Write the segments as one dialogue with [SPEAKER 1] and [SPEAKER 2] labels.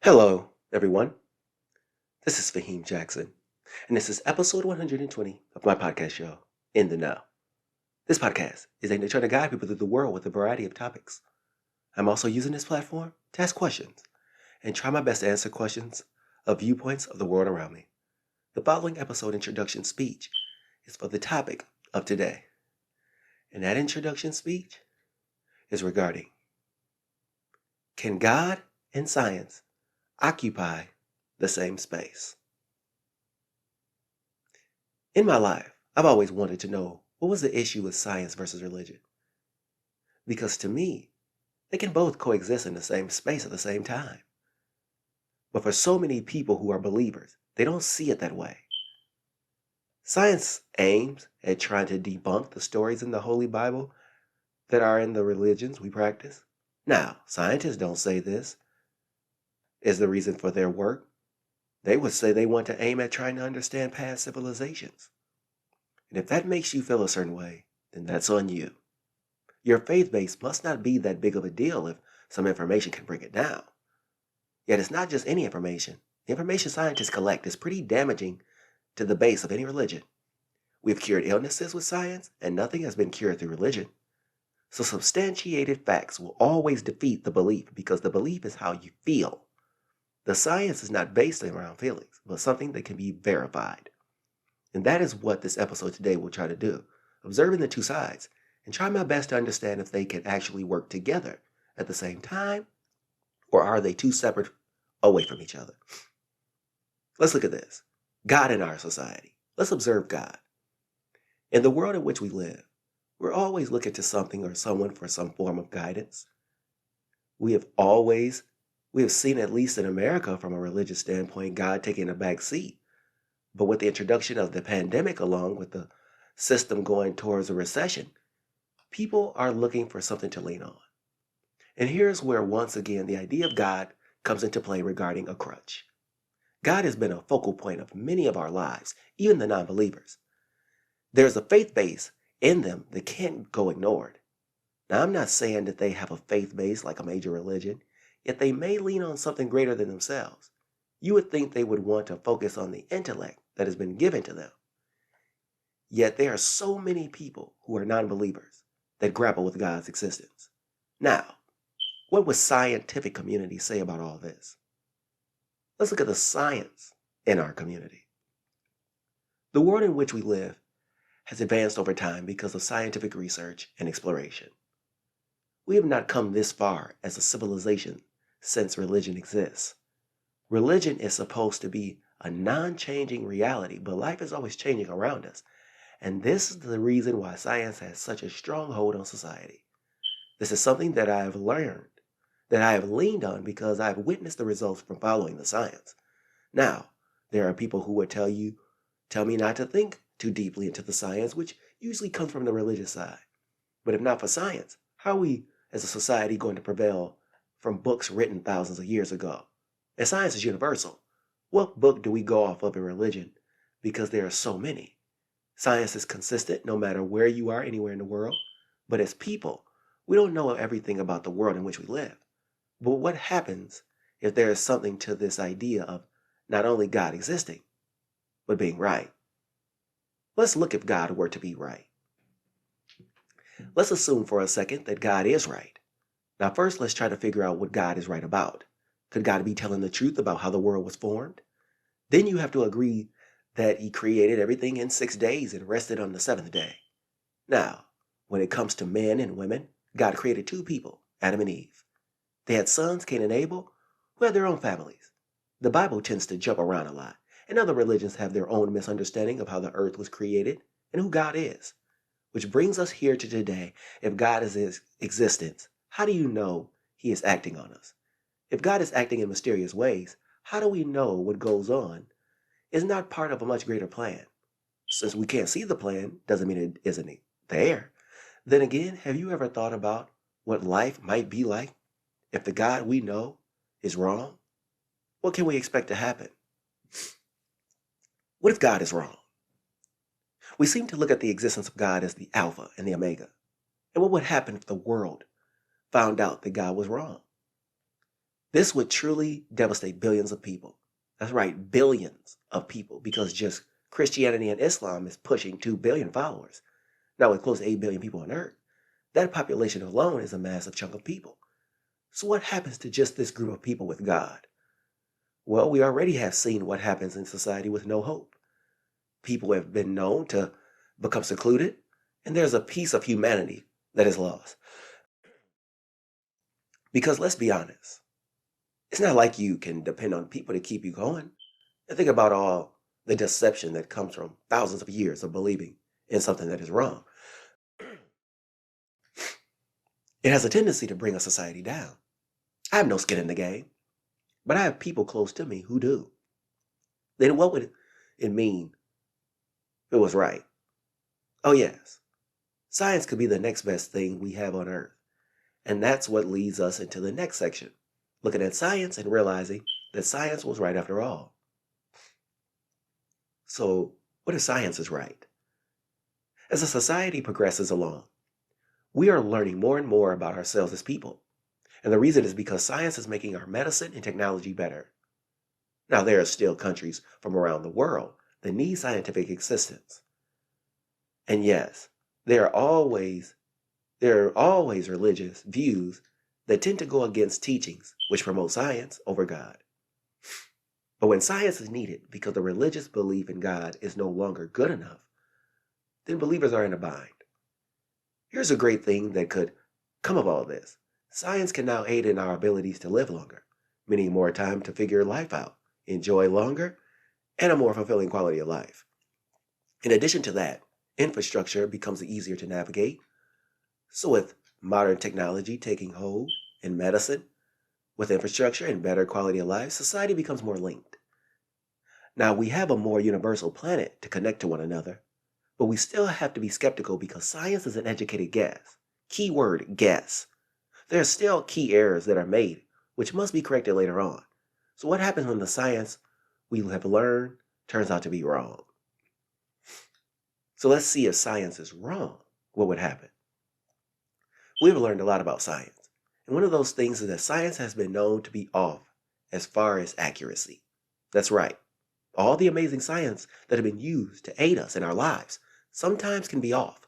[SPEAKER 1] Hello, everyone. This is Faheem Jackson, and this is episode 120 of my podcast show, In the Know. This podcast is aimed at trying to guide people through the world with a variety of topics. I'm also using this platform to ask questions and try my best to answer questions of viewpoints of the world around me. The following episode introduction speech is for the topic of today, and that introduction speech is regarding: can God and science occupy the same space? In my life, I've always wanted to know what was the issue with science versus religion. Because to me, they can both coexist in the same space at the same time. But for so many people who are believers, they don't see it that way. Science aims at trying to debunk the stories in the Holy Bible that are in the religions we practice. Now, scientists don't say this is the reason for their work. They would say they want to aim at trying to understand past civilizations. And if that makes you feel a certain way, then that's on you. Your faith base must not be that big of a deal if some information can bring it down. Yet it's not just any information. The information scientists collect is pretty damaging to the base of any religion. We've cured illnesses with science, and nothing has been cured through religion. So substantiated facts will always defeat the belief because the belief is how you feel. The science is not based around feelings, but something that can be verified. And that is what this episode today will try to do, observing the two sides and try my best to understand if they can actually work together at the same time, or are they two separate away from each other? Let's look at this. God in our society. Let's observe God. In the world in which we live, we're always looking to something or someone for some form of guidance. We have seen, at least in America from a religious standpoint, God taking a back seat. But with the introduction of the pandemic, along with the system going towards a recession, people are looking for something to lean on. And here's where, once again, the idea of God comes into play regarding a crutch. God has been a focal point of many of our lives, even the non-believers. There's a faith base in them that can't go ignored. Now, I'm not saying that they have a faith base like a major religion, yet they may lean on something greater than themselves. You would think they would want to focus on the intellect that has been given to them. Yet there are so many people who are non-believers that grapple with God's existence. Now, what would scientific community say about all this? Let's look at the science in our community. The world in which we live has advanced over time because of scientific research and exploration. We have not come this far as a civilization since religion exists. Religion is supposed to be a non-changing reality, but life is always changing around us. And this is the reason why science has such a strong hold on society. This is something that I have learned, that I have leaned on because I have witnessed the results from following the science. Now, there are people who would tell me not to think too deeply into the science, which usually comes from the religious side. But if not for science, how are we as a society going to prevail from books written thousands of years ago? And science is universal. What book do we go off of in religion? Because there are so many. Science is consistent no matter where you are anywhere in the world. But as people, we don't know everything about the world in which we live. But what happens if there is something to this idea of not only God existing, but being right? Let's look if God were to be right. Let's assume for a second that God is right. Now first, let's try to figure out what God is right about. Could God be telling the truth about how the world was formed? Then you have to agree that he created everything in 6 days and rested on the seventh day. Now, when it comes to men and women, God created two people, Adam and Eve. They had sons, Cain and Abel, who had their own families. The Bible tends to jump around a lot, and other religions have their own misunderstanding of how the earth was created and who God is. Which brings us here to today. If God is in existence, how do you know he is acting on us? If God is acting in mysterious ways, how do we know what goes on is not part of a much greater plan? Since we can't see the plan, doesn't mean it isn't there. Then again, have you ever thought about what life might be like if the God we know is wrong? What can we expect to happen? What if God is wrong? We seem to look at the existence of God as the Alpha and the Omega. And what would happen if the world found out that God was wrong? This would truly devastate billions of people. That's right, billions of people, because just Christianity and Islam is pushing 2 billion followers. Now, with close to 8 billion people on Earth, that population alone is a massive chunk of people. So, what happens to just this group of people with God? Well, we already have seen what happens in society with no hope. People have been known to become secluded, and there's a piece of humanity that is lost. Because let's be honest, it's not like you can depend on people to keep you going. And think about all the deception that comes from thousands of years of believing in something that is wrong. It has a tendency to bring a society down. I have no skin in the game, but I have people close to me who do. Then what would it mean if it was right? Oh, yes, science could be the next best thing we have on Earth. And that's what leads us into the next section, looking at science and realizing that science was right after all. So, what if science is right? As a society progresses along, we are learning more and more about ourselves as people. And the reason is because science is making our medicine and technology better. Now, there are still countries from around the world that need scientific assistance. And yes, there are always religious views that tend to go against teachings which promote science over God. But when science is needed because the religious belief in God is no longer good enough, then believers are in a bind. Here's a great thing that could come of all this. Science can now aid in our abilities to live longer, meaning more time to figure life out, enjoy longer, and a more fulfilling quality of life. In addition to that, infrastructure becomes easier to navigate. So with modern technology taking hold in medicine, with infrastructure and better quality of life, society becomes more linked. Now we have a more universal planet to connect to one another, but we still have to be skeptical because science is an educated guess. Keyword guess. There are still key errors that are made, which must be corrected later on. So what happens when the science we have learned turns out to be wrong? So let's see if science is wrong. What would happen? We've learned a lot about science. And one of those things is that science has been known to be off as far as accuracy. That's right. All the amazing science that have been used to aid us in our lives sometimes can be off.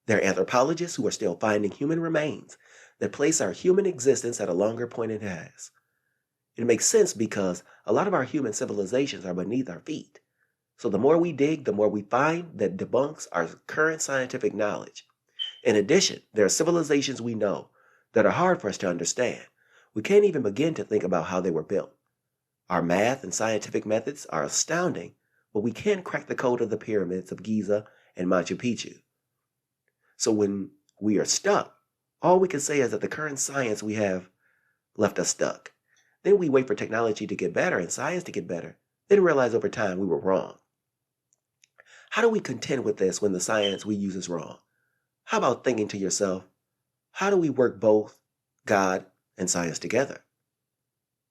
[SPEAKER 1] There are anthropologists who are still finding human remains that place our human existence at a longer point it has. It makes sense because a lot of our human civilizations are beneath our feet. So the more we dig, the more we find that debunks our current scientific knowledge. In addition, there are civilizations we know that are hard for us to understand. We can't even begin to think about how they were built. Our math and scientific methods are astounding, but we can't crack the code of the pyramids of Giza and Machu Picchu. So when we are stuck, all we can say is that the current science we have left us stuck. Then we wait for technology to get better and science to get better, then realize over time we were wrong. How do we contend with this when the science we use is wrong? How about thinking to yourself, how do we work both God and science together?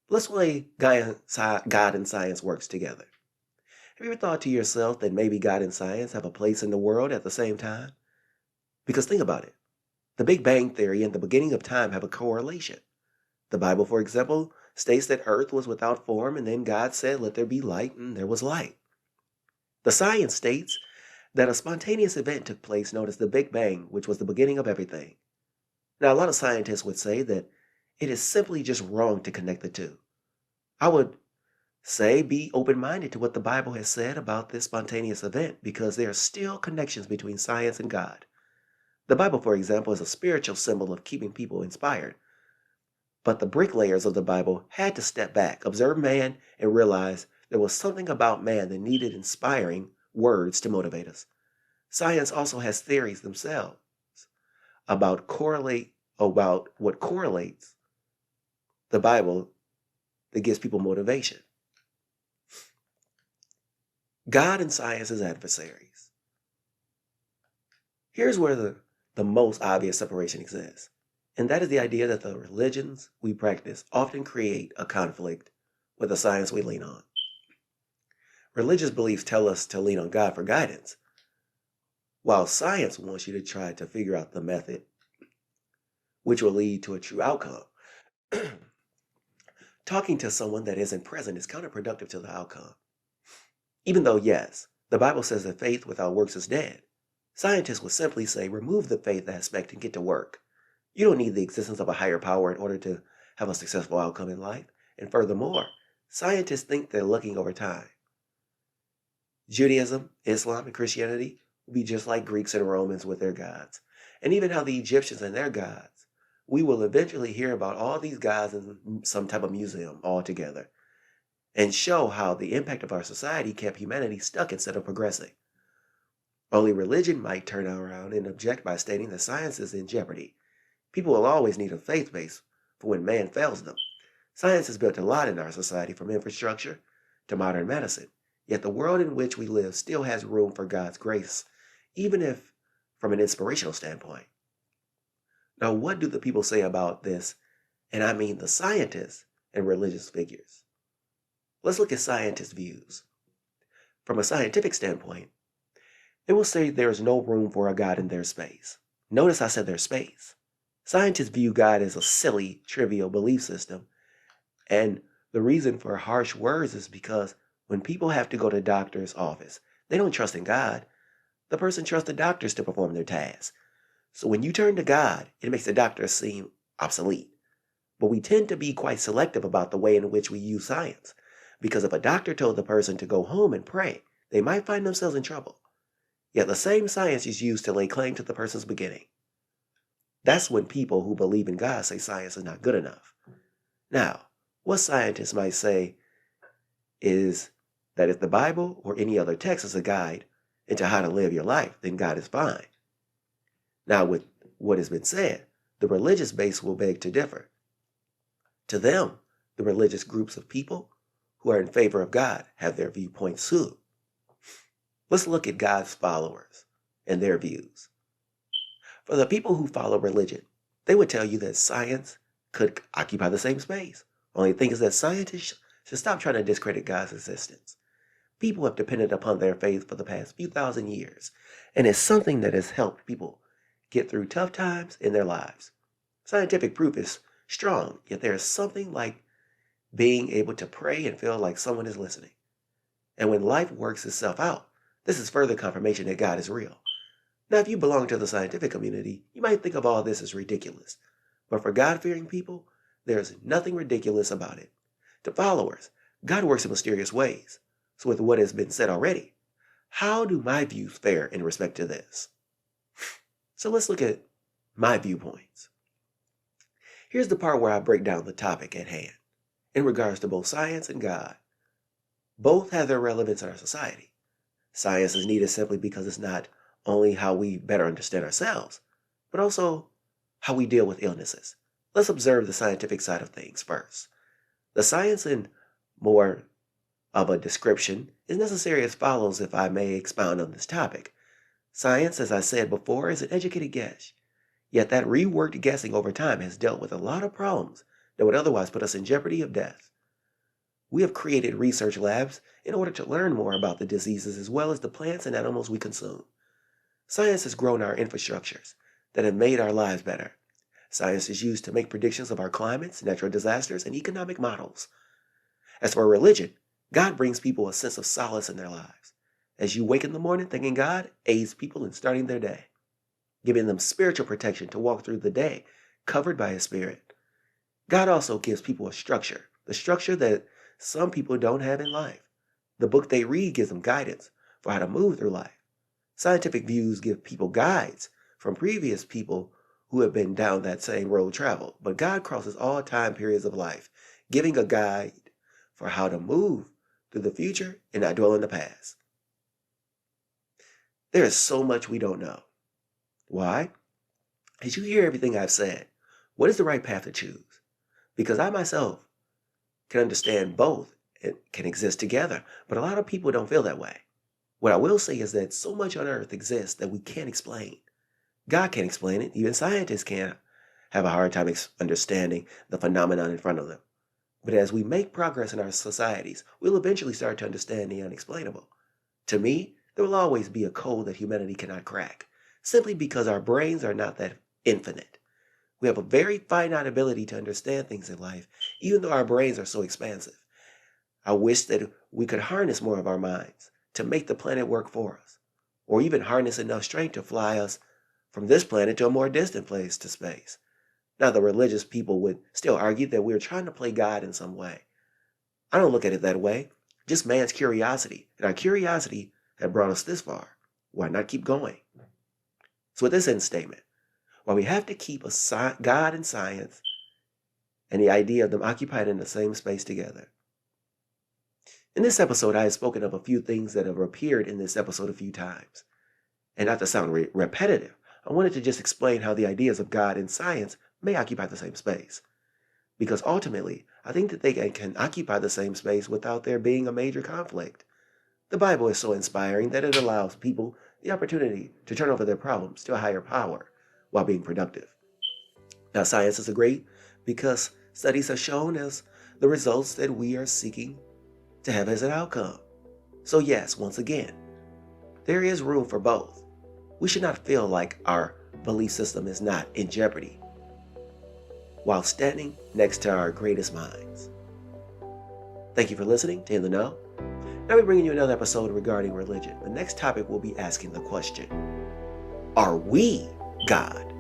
[SPEAKER 1] Let's way God and science works together. Have you ever thought to yourself that maybe God and science have a place in the world at the same time? Because think about it. The Big Bang Theory and the beginning of time have a correlation. The Bible, for example, states that earth was without form and then God said, "Let there be light," and there was light. The science states that a spontaneous event took place known as the Big Bang, which was the beginning of everything. Now, a lot of scientists would say that it is simply just wrong to connect the two. I would say be open minded to what the Bible has said about this spontaneous event because there are still connections between science and God. The Bible, for example, is a spiritual symbol of keeping people inspired. But the bricklayers of the Bible had to step back, observe man, and realize there was something about man that needed inspiring words to motivate us. Science also has theories themselves about what correlates the Bible that gives people motivation. God and science as adversaries. Here's where the most obvious separation exists, and that is the idea that the religions we practice often create a conflict with the science we lean on. Religious beliefs tell us to lean on God for guidance, while science wants you to try to figure out the method which will lead to a true outcome. Talking to someone that isn't present is counterproductive to the outcome. Even though, yes, the Bible says that faith without works is dead, scientists would simply say remove the faith aspect and get to work. You don't need the existence of a higher power in order to have a successful outcome in life. And furthermore, scientists think they're looking over time. Judaism, Islam, and Christianity will be just like Greeks and Romans with their gods. And even how the Egyptians and their gods. We will eventually hear about all these gods in some type of museum altogether and show how the impact of our society kept humanity stuck instead of progressing. Only religion might turn around and object by stating that science is in jeopardy. People will always need a faith base for when man fails them. Science has built a lot in our society, from infrastructure to modern medicine. Yet the world in which we live still has room for God's grace, even if from an inspirational standpoint. Now, what do the people say about this? And I mean the scientists and religious figures. Let's look at scientists' views. From a scientific standpoint, they will say there is no room for a God in their space. Notice I said their space. Scientists view God as a silly, trivial belief system. And the reason for harsh words is because when people have to go to a doctor's office, they don't trust in God. The person trusts the doctors to perform their tasks. So when you turn to God, it makes the doctor seem obsolete. But we tend to be quite selective about the way in which we use science. Because if a doctor told the person to go home and pray, they might find themselves in trouble. Yet the same science is used to lay claim to the person's beginning. That's when people who believe in God say science is not good enough. Now, what scientists might say is that if the Bible or any other text is a guide into how to live your life, then God is fine. Now, with what has been said, the religious base will beg to differ. To them, the religious groups of people who are in favor of God have their viewpoints too. Let's look at God's followers and their views. For the people who follow religion, they would tell you that science could occupy the same space. Only thing is that scientists should stop trying to discredit God's existence. People have depended upon their faith for the past few thousand years, and it's something that has helped people get through tough times in their lives. Scientific proof is strong, yet there is something like being able to pray and feel like someone is listening. And when life works itself out, this is further confirmation that God is real. Now, if you belong to the scientific community, you might think of all this as ridiculous. But for God-fearing people, there's nothing ridiculous about it. To followers, God works in mysterious ways. So with what has been said already, how do my views fare in respect to this? So let's look at my viewpoints. Here's the part where I break down the topic at hand in regards to both science and God. Both have their relevance in our society. Science is needed simply because it's not only how we better understand ourselves, but also how we deal with illnesses. Let's observe the scientific side of things first. The science in more of a description is necessary as follows if I may expound on this topic. Science, as I said before, is an educated guess. Yet that reworked guessing over time has dealt with a lot of problems that would otherwise put us in jeopardy of death. We have created research labs in order to learn more about the diseases as well as the plants and animals we consume. Science has grown our infrastructures that have made our lives better. Science is used to make predictions of our climates, natural disasters, and economic models. As for religion, God brings people a sense of solace in their lives. As you wake in the morning thinking God aids people in starting their day, giving them spiritual protection to walk through the day covered by His Spirit. God also gives people a structure, the structure that some people don't have in life. The book they read gives them guidance for how to move through life. Scientific views give people guides from previous people who have been down that same road traveled. But God crosses all time periods of life, giving a guide for how to move through the future and not dwell in the past. There is so much we don't know. Why? As you hear everything I've said, what is the right path to choose? Because I myself can understand both and can exist together, but a lot of people don't feel that way. What I will say is that so much on earth exists that we can't explain. God can't explain it. Even scientists can't have a hard time understanding the phenomenon in front of them. But as we make progress in our societies, we'll eventually start to understand the unexplainable. To me, there will always be a code that humanity cannot crack, simply because our brains are not that infinite. We have a very finite ability to understand things in life, even though our brains are so expansive. I wish that we could harness more of our minds to make the planet work for us, or even harness enough strength to fly us from this planet to a more distant place to space. Now, the religious people would still argue that we're trying to play God in some way. I don't look at it that way, just man's curiosity, and our curiosity had brought us this far. Why not keep going? So with this end statement, while we have to keep God and science and the idea of them occupied in the same space together. In this episode, I have spoken of a few things that have appeared in this episode a few times. And not to sound repetitive, I wanted to just explain how the ideas of God and science may occupy the same space. Because ultimately, I think that they can occupy the same space without there being a major conflict. The Bible is so inspiring that it allows people the opportunity to turn over their problems to a higher power while being productive. Now, science is great because studies have shown us the results that we are seeking to have as an outcome. So yes, once again, there is room for both. We should not feel like our belief system is not in jeopardy while standing next to our greatest minds. Thank you for listening to In the Know. Now we're bringing you another episode regarding religion. The next topic will be asking the question, are we God?